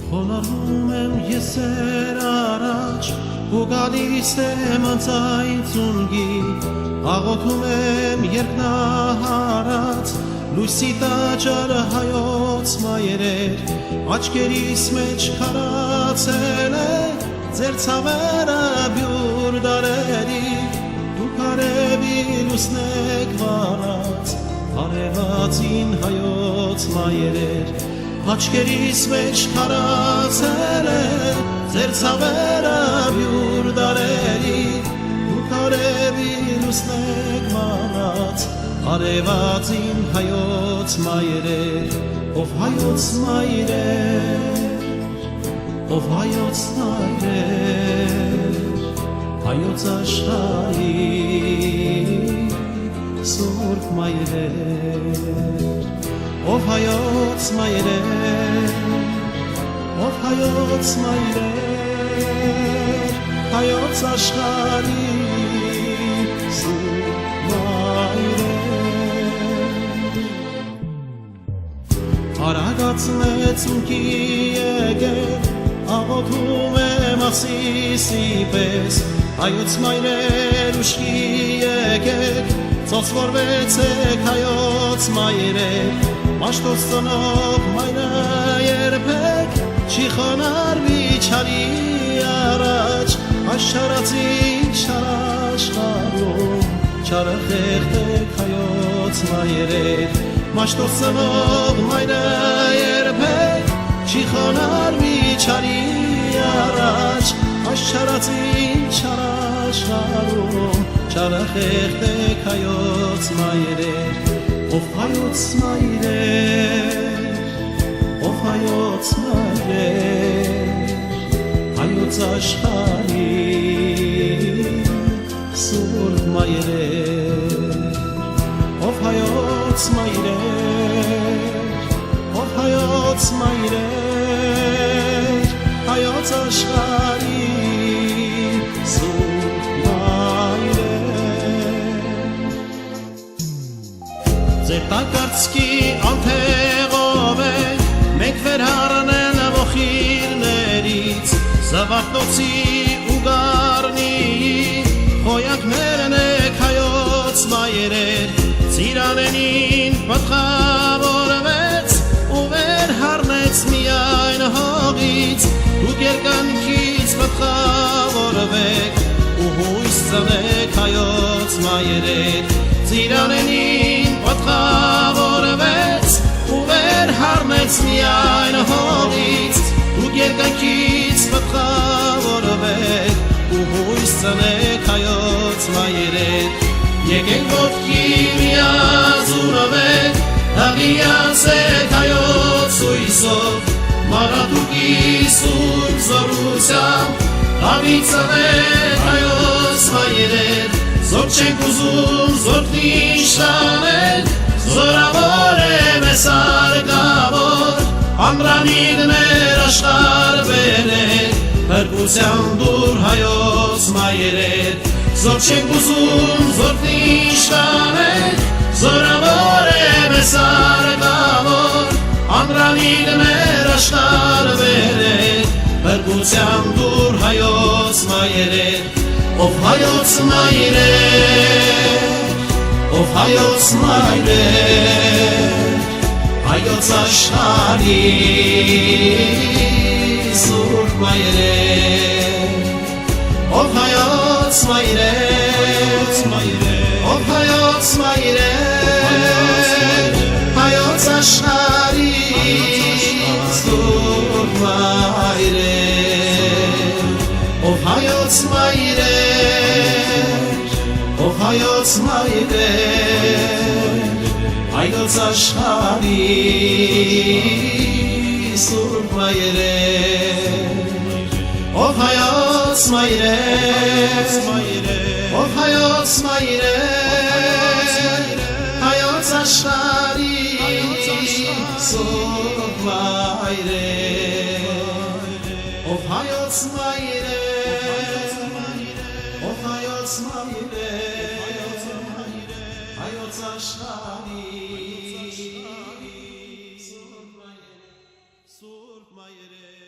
Խոնարհում եմ եսեր առաջ ու գալիս եմ անցային ծունգի աղոթում եմ երկնահարած լույսի տաճար հայոց մայրեր աչքերիս մեջ քարացել է ձեր ցավերը բյուր դարերի դուք արևի լուսն եք վառած արևածին հայոց մայրեր աչքերիս մեջ քարացել է ձեր ցավերը բյուր դարերի դուք արևի լուսն եք վառած արևածին հայոց մայրեր ով հայոց մայրեր ով հայոց մայրեր հայոց աշխարհի սուրբ մայրեր ով հայոց մայրեր ով հայոց մայրեր հայոց աշխարհի սուրբ Արագացնեց ունքի եկեք, աղոթում եմ ասիսի պես, հայոց մայրեր ուշքի եկեք, ծոցվորվեցեք հայոց մայրեր, մաշտոց ծնող մայրը երբեք, չի խոնարհվի չարի առաջ, աշխարհածին չարաշխարում, չարը խեղդեք հայոց մայրեր, Մաշտոց ծնող մայրը երբեք չի խոնարհվի չարի առաջ աշխարհածին չարաշխարհում չարը խեղդեք հայոց մայրեր ով հայոց մայրեր ով հայոց մայրեր հայոց աշխարհի սուրբ մայրեր ով հայոց մայրեր, ով հայոց մայրեր, հայոց աշխարհի սուրբ մայրեր Ձեր տակարծքի անթեղով եք, մենք վերհառնել ոխիրներից, զավարթոցի ու գառնիի, խոյակներն եք հայոց մայրեր, Ծիրանենին պատխավորվեց ու վերհառնեց միայն հողից դուք երկանքից պատխավորվեք ու հույս ծնեք հայոց մայրեր Ծիրանենին պատխավորվեց ու վերհառնեց միայն հողից դուք երկանքից պատխավորվեք ու հույս ծնեք հայոց մայրեր Եկենք ոտքի միազունվեք, հաղիացեք հայոց ույսով, մարատուկի սուրբ զորությամբ, հավիցանեք հայոց մայրեր, զոր չենք ուզում զորքնին շանեք, զորավոր է մեզ արգավոր, ամրանիդներ աշխար բերեք, հրկության դուր հայոց մայրեր, Զոր չենք ուզում զորքնին շանեք, զորավոր է մեզ արգավոր, ամրանիդներ աշխար բերեք, հրկության դուր հայոց մայրեր, ով հայոց մայրեր, ով հայոց մայրեր, հայոց աշխարհի սուրբ մայրեր, ով հայոց մայրեր, ով հայոց մայրեր, հայոց աշխարհի սուրբ մայրեր, ով հայոց մայրեր, ով հայոց մայրեր, հայոց աշխարհի սուրբ մայրեր, ով հայոց մայրեր, ով հայոց մայրեր, հայոց աշխարհի սուրբ մայրեր, ով հայոց մայրեր, ով հայոց մայրեր, հայոց աշխարհի սուրբ մայրեր